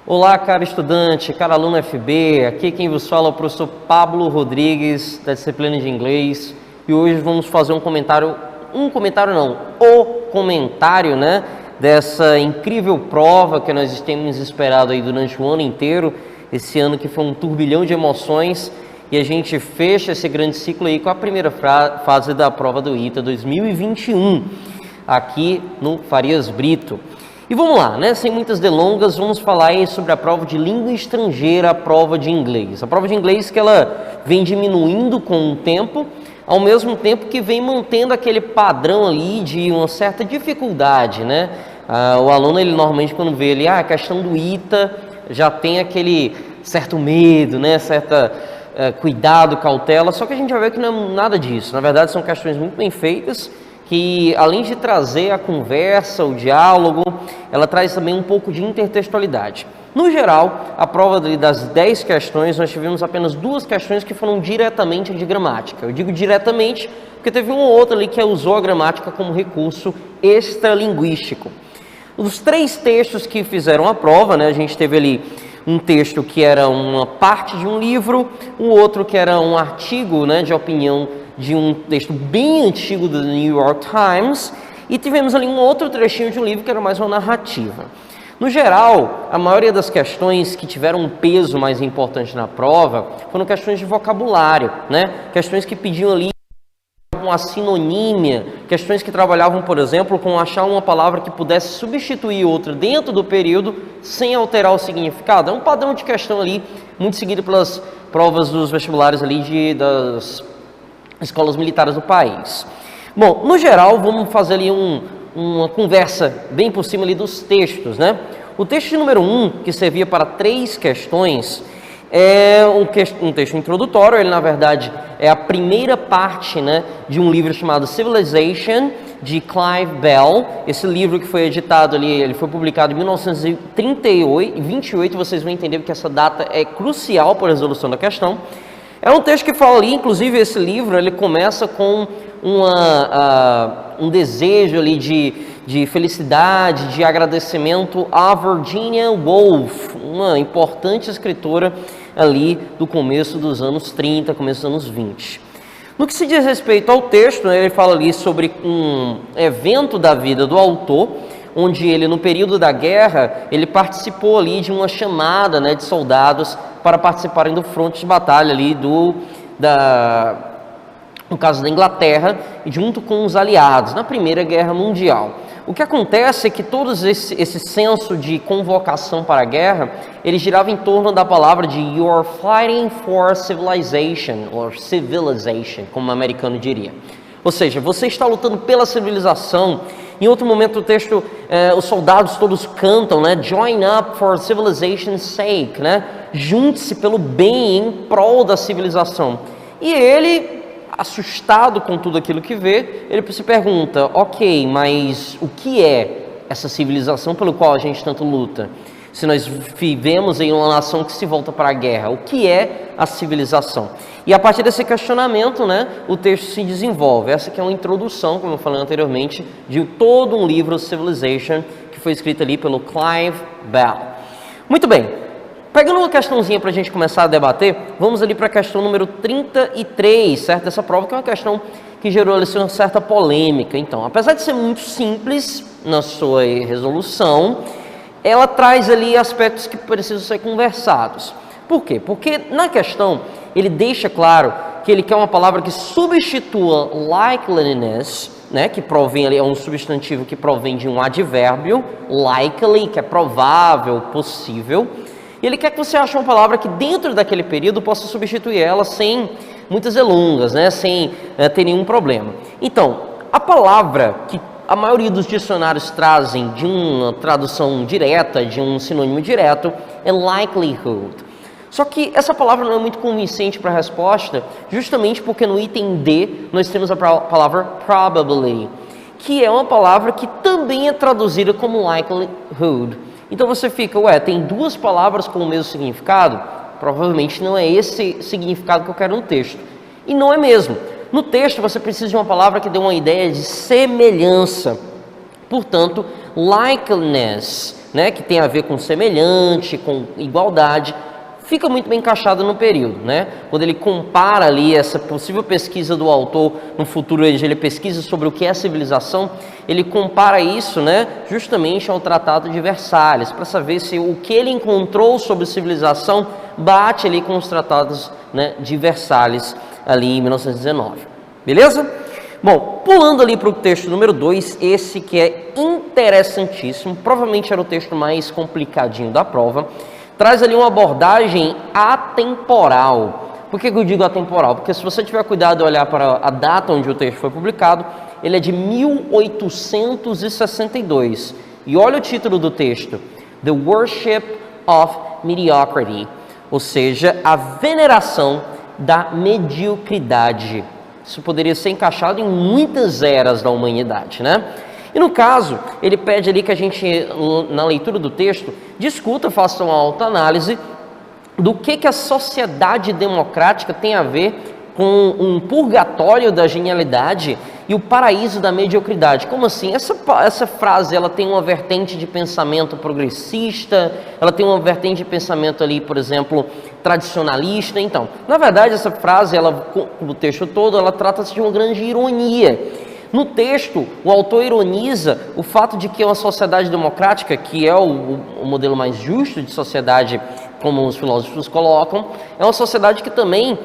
Olá, caro estudante, caro aluno FB, aqui quem vos fala é o professor Pablo Rodrigues, da disciplina de inglês, e hoje vamos fazer o comentário, né, dessa incrível prova que nós temos esperado aí durante o ano inteiro, esse ano que foi um turbilhão de emoções, e a gente fecha esse grande ciclo aí com a primeira fase da prova do ITA 2021, aqui no Farias Brito. E vamos lá, né? Sem muitas delongas, vamos falar aí sobre a prova de língua estrangeira, a prova de inglês. A prova de inglês que ela vem diminuindo com o tempo, ao mesmo tempo que vem mantendo aquele padrão ali de uma certa dificuldade, né? O aluno, ele normalmente quando vê ele, a questão do ITA, já tem aquele certo medo, né? Certa cuidado, cautela, só que a gente já vê que não é nada disso. Na verdade, são questões muito bem feitas, que além de trazer a conversa, o diálogo, ela traz também um pouco de intertextualidade. No geral, a prova das 10 questões, nós tivemos apenas 2 questões que foram diretamente de gramática. Eu digo diretamente porque teve uma ou outra ali que usou a gramática como recurso extralinguístico. Os 3 textos que fizeram a prova, né, a gente teve ali um texto que era uma parte de um livro, um outro que era um artigo, né, de opinião de um texto bem antigo do New York Times, e tivemos ali um outro trechinho de um livro que era mais uma narrativa. No geral, a maioria das questões que tiveram um peso mais importante na prova foram questões de vocabulário, né? Questões que pediam ali uma sinonímia, questões que trabalhavam, por exemplo, com achar uma palavra que pudesse substituir outra dentro do período sem alterar o significado. É um padrão de questão ali, muito seguido pelas provas dos vestibulares ali das escolas militares do país. Bom, no geral, vamos fazer ali uma conversa bem por cima ali dos textos, né? O texto número 1, que servia para 3 questões, é um texto introdutório. Ele, na verdade, é a primeira parte, né, de um livro chamado Civilization, de Clive Bell. Esse livro que foi editado ali, ele foi publicado em 1928, vocês vão entender que essa data é crucial para a resolução da questão. É um texto que fala ali, inclusive esse livro, ele começa com um desejo ali de felicidade, de agradecimento a Virginia Woolf, uma importante escritora ali do começo dos anos 30, começo dos anos 20. No que se diz respeito ao texto, né, ele fala ali sobre um evento da vida do autor, onde ele, no período da guerra, ele participou ali de uma chamada, né, de soldados para participarem do fronte de batalha ali no caso da Inglaterra, junto com os aliados, na Primeira Guerra Mundial. O que acontece é que todo esse senso de convocação para a guerra, ele girava em torno da palavra de "you're fighting for civilization", ou civilization, como o americano diria. Ou seja, você está lutando pela civilização. Em outro momento do texto, os soldados todos cantam, né? "Join up for civilization's sake", né? Junte-se pelo bem em prol da civilização. E ele, assustado com tudo aquilo que vê, ele se pergunta: ok, mas o que é essa civilização pelo qual a gente tanto luta? Se nós vivemos em uma nação que se volta para a guerra, o que é a civilização? E a partir desse questionamento, né, o texto se desenvolve. Essa aqui é uma introdução, como eu falei anteriormente, de todo um livro, Civilization, que foi escrito ali pelo Clive Bell. Muito bem, pegando uma questãozinha para a gente começar a debater, vamos ali para a questão número 33, certo? Essa prova que é uma questão que gerou ali uma certa polêmica. Então, apesar de ser muito simples na sua resolução, ela traz ali aspectos que precisam ser conversados. Por quê? Porque na questão ele deixa claro que ele quer uma palavra que substitua likeliness, né, que provém ali, é um substantivo que provém de um advérbio, likely, que é provável, possível. E ele quer que você ache uma palavra que dentro daquele período possa substituir ela sem muitas delongas, né, sem ter nenhum problema. Então, a palavra que a maioria dos dicionários trazem de uma tradução direta, de um sinônimo direto, é likelihood. Só que essa palavra não é muito convincente para a resposta, justamente porque no item D nós temos a palavra probably, que é uma palavra que também é traduzida como likelihood. Então você fica, tem 2 palavras com o mesmo significado? Provavelmente não é esse significado que eu quero no texto. E não é mesmo. No texto você precisa de uma palavra que dê uma ideia de semelhança. Portanto, likeness, né, que tem a ver com semelhante, com igualdade, fica muito bem encaixado no período, né? Quando ele compara ali essa possível pesquisa do autor, no futuro ele pesquisa sobre o que é civilização, ele compara isso, né, justamente ao Tratado de Versalhes, para saber se o que ele encontrou sobre civilização bate ali com os tratados, né, de Versalhes, ali em 1919. Beleza? Bom, pulando ali para o texto número 2, esse que é interessantíssimo, provavelmente era o texto mais complicadinho da prova, traz ali uma abordagem atemporal. Por que eu digo atemporal? Porque se você tiver cuidado de olhar para a data onde o texto foi publicado, ele é de 1862. E olha o título do texto: The Worship of Mediocrity, ou seja, a veneração da mediocridade. Isso poderia ser encaixado em muitas eras da humanidade, né? E no caso, ele pede ali que a gente, na leitura do texto, discuta, faça uma autoanálise do que a sociedade democrática tem a ver com um purgatório da genialidade e o paraíso da mediocridade. Como assim? Essa frase, ela tem uma vertente de pensamento progressista, ela tem uma vertente de pensamento ali, por exemplo, tradicionalista. Então, na verdade, essa frase, ela, o texto todo, ela trata-se de uma grande ironia. No texto, o autor ironiza o fato de que uma sociedade democrática, que é o modelo mais justo de sociedade, como os filósofos colocam, é uma sociedade que também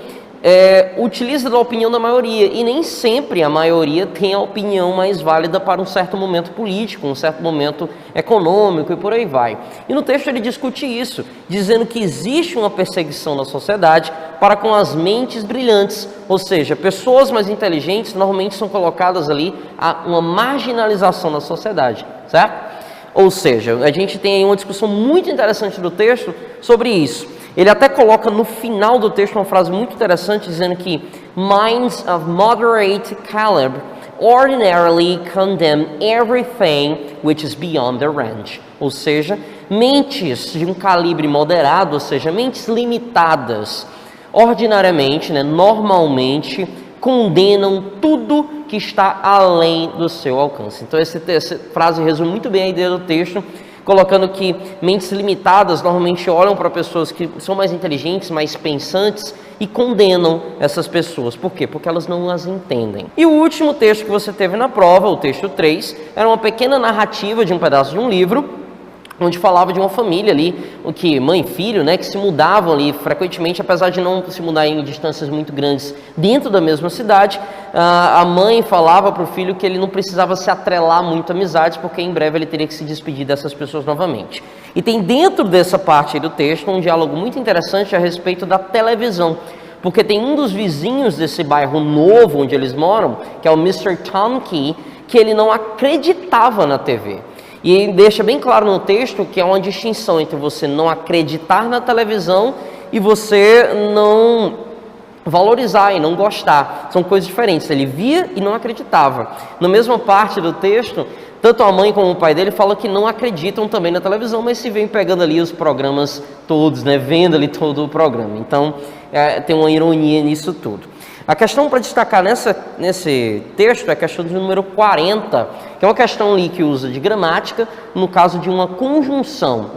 utiliza da opinião da maioria, e nem sempre a maioria tem a opinião mais válida para um certo momento político, um certo momento econômico e por aí vai. E no texto ele discute isso, dizendo que existe uma perseguição na sociedade para com as mentes brilhantes, ou seja, pessoas mais inteligentes normalmente são colocadas ali a uma marginalização na sociedade, certo? Ou seja, a gente tem aí uma discussão muito interessante do texto sobre isso. Ele até coloca no final do texto uma frase muito interessante, dizendo que minds of moderate caliber ordinarily condemn everything which is beyond their range. Ou seja, mentes de um calibre moderado, ou seja, mentes limitadas, ordinariamente, né, normalmente, condenam tudo que está além do seu alcance. Então essa frase resume muito bem a ideia do texto, colocando que mentes limitadas normalmente olham para pessoas que são mais inteligentes, mais pensantes e condenam essas pessoas. Por quê? Porque elas não as entendem. E o último texto que você teve na prova, o texto 3, era uma pequena narrativa de um pedaço de um livro, onde falava de uma família ali, que mãe e filho, né, que se mudavam ali frequentemente, apesar de não se mudar em distâncias muito grandes dentro da mesma cidade. A mãe falava para o filho que ele não precisava se atrelar muito a amizades, porque em breve ele teria que se despedir dessas pessoas novamente. E tem dentro dessa parte aí do texto um diálogo muito interessante a respeito da televisão, porque tem um dos vizinhos desse bairro novo onde eles moram, que é o Mr. Tomkey, que ele não acreditava na TV. E ele deixa bem claro no texto que é uma distinção entre você não acreditar na televisão e você não valorizar e não gostar. São coisas diferentes. Ele via e não acreditava. Na mesma parte do texto, tanto a mãe como o pai dele falam que não acreditam também na televisão, mas se vem pegando ali os programas todos, né? Vendo ali todo o programa. Então, tem uma ironia nisso tudo. A questão para destacar nesse texto é a questão do número 40, que é uma questão ali que usa de gramática, no caso de uma conjunção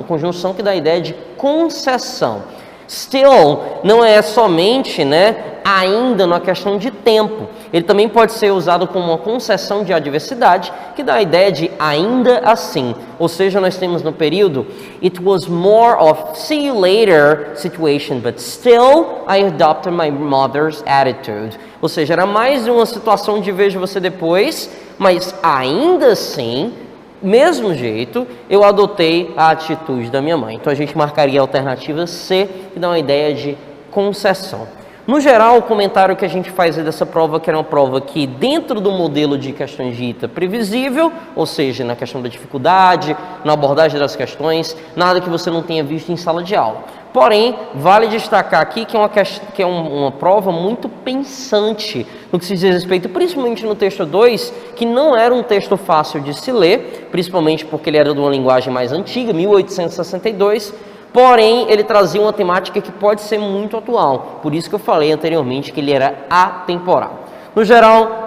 que dá a ideia de concessão. Still não é somente, né, ainda na questão de tempo. Ele também pode ser usado como uma concessão de adversidade, que dá a ideia de ainda assim. Ou seja, nós temos no período it was more of see you later situation, but still I adopted my mother's attitude. Ou seja, era mais uma situação de vejo você depois, mas ainda assim, mesmo jeito, eu adotei a atitude da minha mãe. Então a gente marcaria a alternativa C, que dá uma ideia de concessão. No geral, o comentário que a gente faz dessa prova, que era uma prova que dentro do modelo de questões dita previsível, ou seja, na questão da dificuldade, na abordagem das questões, nada que você não tenha visto em sala de aula. Porém, vale destacar aqui que é uma prova muito pensante no que se diz respeito, principalmente no texto 2, que não era um texto fácil de se ler, principalmente porque ele era de uma linguagem mais antiga, 1862, porém, ele trazia uma temática que pode ser muito atual. Por isso que eu falei anteriormente que ele era atemporal. No geral,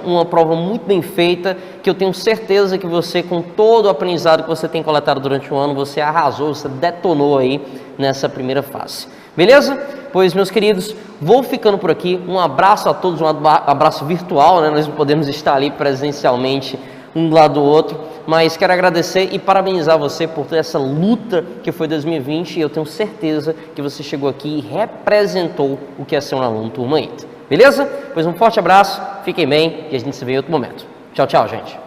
uma prova muito bem feita, que eu tenho certeza que você, com todo o aprendizado que você tem coletado durante o ano, você arrasou, você detonou aí nessa primeira fase. Beleza? Pois, meus queridos, vou ficando por aqui. Um abraço a todos, um abraço virtual, né? Nós não podemos estar ali presencialmente um do lado do outro, mas quero agradecer e parabenizar você por toda essa luta que foi 2020, e eu tenho certeza que você chegou aqui e representou o que é ser um aluno Turma ITA. Beleza? Pois um forte abraço, fiquem bem e a gente se vê em outro momento. Tchau, tchau, gente.